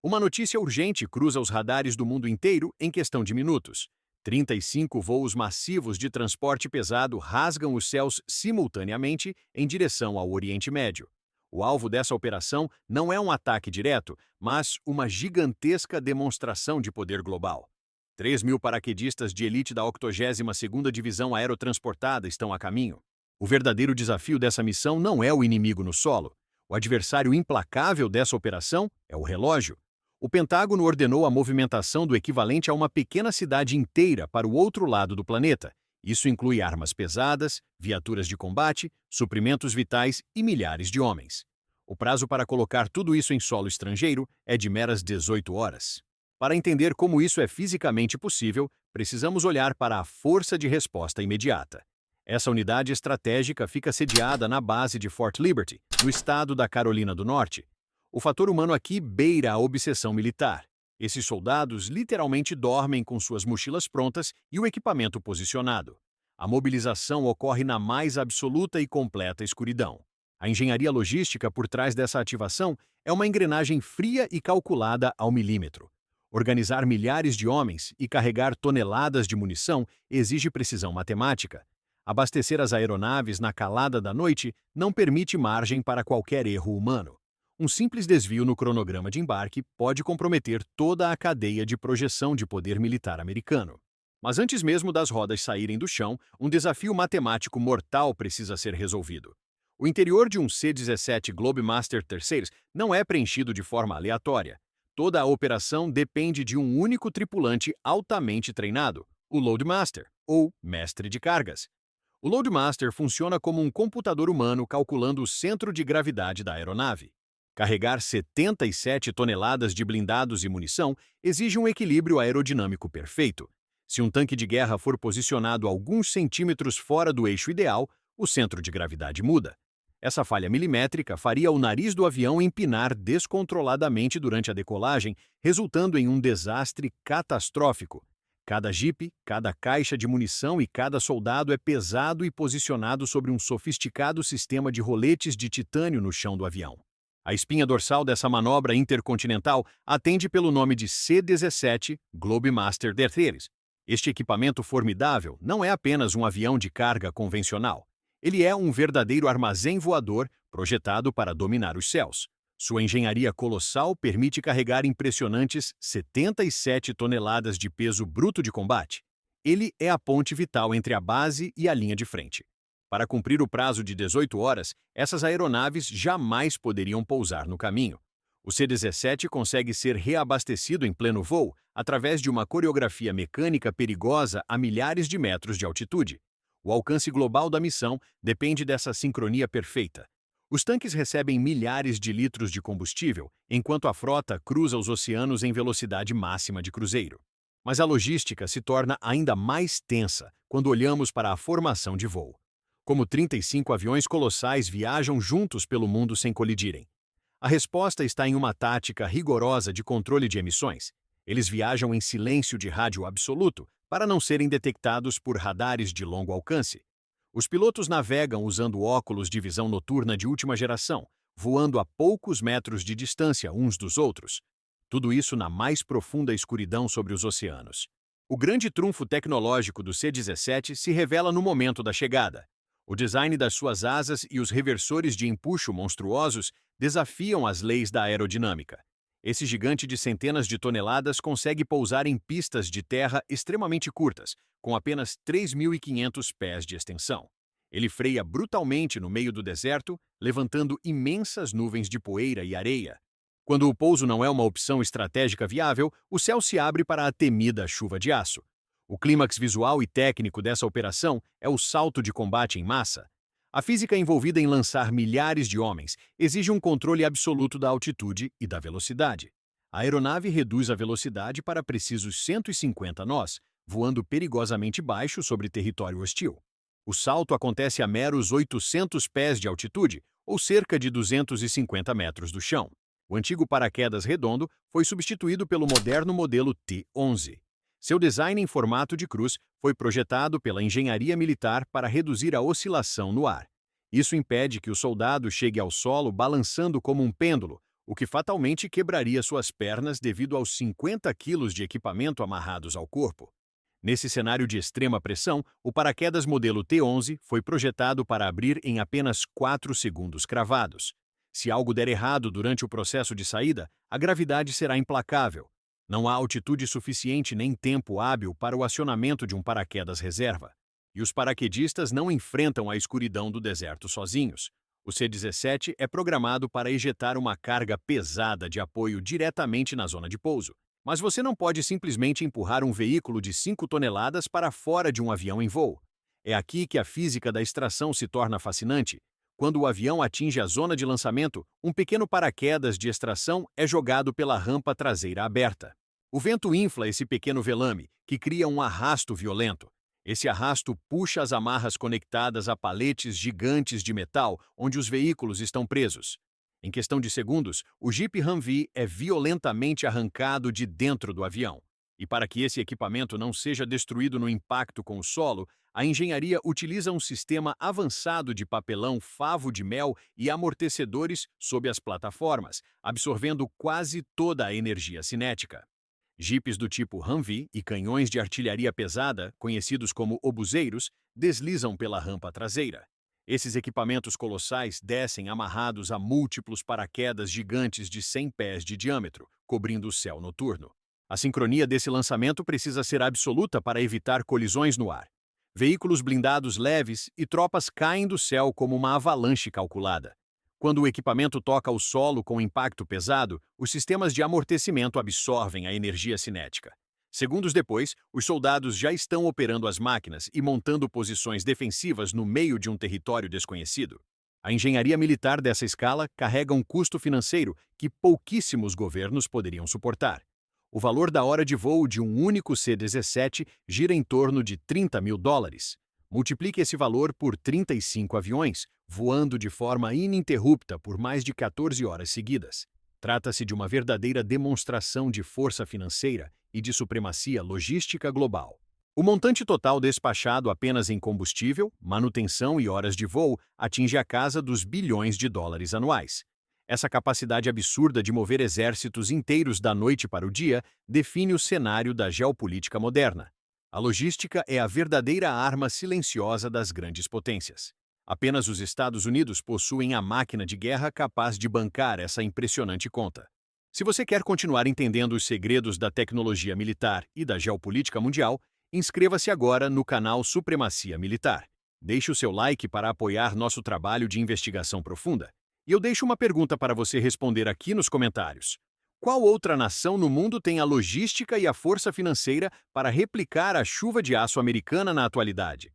Uma notícia urgente cruza os radares do mundo inteiro em questão de minutos. 35 voos massivos de transporte pesado rasgam os céus simultaneamente em direção ao Oriente Médio. O alvo dessa operação não é um ataque direto, mas uma gigantesca demonstração de poder global. 3.000 paraquedistas de elite da 82ª Divisão Aerotransportada estão a caminho. O verdadeiro desafio dessa missão não é o inimigo no solo. O adversário implacável dessa operação é o relógio. O Pentágono ordenou a movimentação do equivalente a uma pequena cidade inteira para o outro lado do planeta. Isso inclui armas pesadas, viaturas de combate, suprimentos vitais e milhares de homens. O prazo para colocar tudo isso em solo estrangeiro é de meras 18 horas. Para entender como isso é fisicamente possível, precisamos olhar para a força de resposta imediata. Essa unidade estratégica fica sediada na base de Fort Liberty, no estado da Carolina do Norte. O fator humano aqui beira a obsessão militar. Esses soldados literalmente dormem com suas mochilas prontas e o equipamento posicionado. A mobilização ocorre na mais absoluta e completa escuridão. A engenharia logística por trás dessa ativação é uma engrenagem fria e calculada ao milímetro. Organizar milhares de homens e carregar toneladas de munição exige precisão matemática. Abastecer as aeronaves na calada da noite não permite margem para qualquer erro humano. Um simples desvio no cronograma de embarque pode comprometer toda a cadeia de projeção de poder militar americano. Mas antes mesmo das rodas saírem do chão, um desafio matemático mortal precisa ser resolvido. O interior de um C-17 Globemaster III não é preenchido de forma aleatória. Toda a operação depende de um único tripulante altamente treinado, o Loadmaster, ou mestre de cargas. O Loadmaster funciona como um computador humano calculando o centro de gravidade da aeronave. Carregar 77 toneladas de blindados e munição exige um equilíbrio aerodinâmico perfeito. Se um tanque de guerra for posicionado alguns centímetros fora do eixo ideal, o centro de gravidade muda. Essa falha milimétrica faria o nariz do avião empinar descontroladamente durante a decolagem, resultando em um desastre catastrófico. Cada jipe, cada caixa de munição e cada soldado é pesado e posicionado sobre um sofisticado sistema de roletes de titânio no chão do avião. A espinha dorsal dessa manobra intercontinental atende pelo nome de C-17 Globemaster III. Este equipamento formidável não é apenas um avião de carga convencional. Ele é um verdadeiro armazém voador projetado para dominar os céus. Sua engenharia colossal permite carregar impressionantes 77 toneladas de peso bruto de combate. Ele é a ponte vital entre a base e a linha de frente. Para cumprir o prazo de 18 horas, essas aeronaves jamais poderiam pousar no caminho. O C-17 consegue ser reabastecido em pleno voo através de uma coreografia mecânica perigosa a milhares de metros de altitude. O alcance global da missão depende dessa sincronia perfeita. Os tanques recebem milhares de litros de combustível, enquanto a frota cruza os oceanos em velocidade máxima de cruzeiro. Mas a logística se torna ainda mais tensa quando olhamos para a formação de voo. Como 35 aviões colossais viajam juntos pelo mundo sem colidirem? A resposta está em uma tática rigorosa de controle de emissões. Eles viajam em silêncio de rádio absoluto para não serem detectados por radares de longo alcance. Os pilotos navegam usando óculos de visão noturna de última geração, voando a poucos metros de distância uns dos outros. Tudo isso na mais profunda escuridão sobre os oceanos. O grande trunfo tecnológico do C-17 se revela no momento da chegada. O design das suas asas e os reversores de empuxo monstruosos desafiam as leis da aerodinâmica. Esse gigante de centenas de toneladas consegue pousar em pistas de terra extremamente curtas, com apenas 3.500 pés de extensão. Ele freia brutalmente no meio do deserto, levantando imensas nuvens de poeira e areia. Quando o pouso não é uma opção estratégica viável, o céu se abre para a temida chuva de aço. O clímax visual e técnico dessa operação é o salto de combate em massa. A física envolvida em lançar milhares de homens exige um controle absoluto da altitude e da velocidade. A aeronave reduz a velocidade para precisos 150 nós, voando perigosamente baixo sobre território hostil. O salto acontece a meros 800 pés de altitude, ou cerca de 250 metros do chão. O antigo paraquedas redondo foi substituído pelo moderno modelo T-11. Seu design em formato de cruz foi projetado pela engenharia militar para reduzir a oscilação no ar. Isso impede que o soldado chegue ao solo balançando como um pêndulo, o que fatalmente quebraria suas pernas devido aos 50 quilos de equipamento amarrados ao corpo. Nesse cenário de extrema pressão, o paraquedas modelo T-11 foi projetado para abrir em apenas 4 segundos cravados. Se algo der errado durante o processo de saída, a gravidade será implacável. Não há altitude suficiente nem tempo hábil para o acionamento de um paraquedas reserva. E os paraquedistas não enfrentam a escuridão do deserto sozinhos. O C-17 é programado para ejetar uma carga pesada de apoio diretamente na zona de pouso. Mas você não pode simplesmente empurrar um veículo de 5 toneladas para fora de um avião em voo. É aqui que a física da extração se torna fascinante. Quando o avião atinge a zona de lançamento, um pequeno paraquedas de extração é jogado pela rampa traseira aberta. O vento infla esse pequeno velame, que cria um arrasto violento. Esse arrasto puxa as amarras conectadas a paletes gigantes de metal onde os veículos estão presos. Em questão de segundos, o Jeep Humvee é violentamente arrancado de dentro do avião. E para que esse equipamento não seja destruído no impacto com o solo, a engenharia utiliza um sistema avançado de papelão favo de mel e amortecedores sob as plataformas, absorvendo quase toda a energia cinética. Jipes do tipo Humvee e canhões de artilharia pesada, conhecidos como obuseiros, deslizam pela rampa traseira. Esses equipamentos colossais descem amarrados a múltiplos paraquedas gigantes de 100 pés de diâmetro, cobrindo o céu noturno. A sincronia desse lançamento precisa ser absoluta para evitar colisões no ar. Veículos blindados leves e tropas caem do céu como uma avalanche calculada. Quando o equipamento toca o solo com impacto pesado, os sistemas de amortecimento absorvem a energia cinética. Segundos depois, os soldados já estão operando as máquinas e montando posições defensivas no meio de um território desconhecido. A engenharia militar dessa escala carrega um custo financeiro que pouquíssimos governos poderiam suportar. O valor da hora de voo de um único C-17 gira em torno de $30.000. Multiplique esse valor por 35 aviões, voando de forma ininterrupta por mais de 14 horas seguidas. Trata-se de uma verdadeira demonstração de força financeira e de supremacia logística global. O montante total despachado apenas em combustível, manutenção e horas de voo atinge a casa dos bilhões de dólares anuais. Essa capacidade absurda de mover exércitos inteiros da noite para o dia define o cenário da geopolítica moderna. A logística é a verdadeira arma silenciosa das grandes potências. Apenas os Estados Unidos possuem a máquina de guerra capaz de bancar essa impressionante conta. Se você quer continuar entendendo os segredos da tecnologia militar e da geopolítica mundial, inscreva-se agora no canal Supremacia Militar. Deixe o seu like para apoiar nosso trabalho de investigação profunda. E eu deixo uma pergunta para você responder aqui nos comentários. Qual outra nação no mundo tem a logística e a força financeira para replicar a chuva de aço americana na atualidade?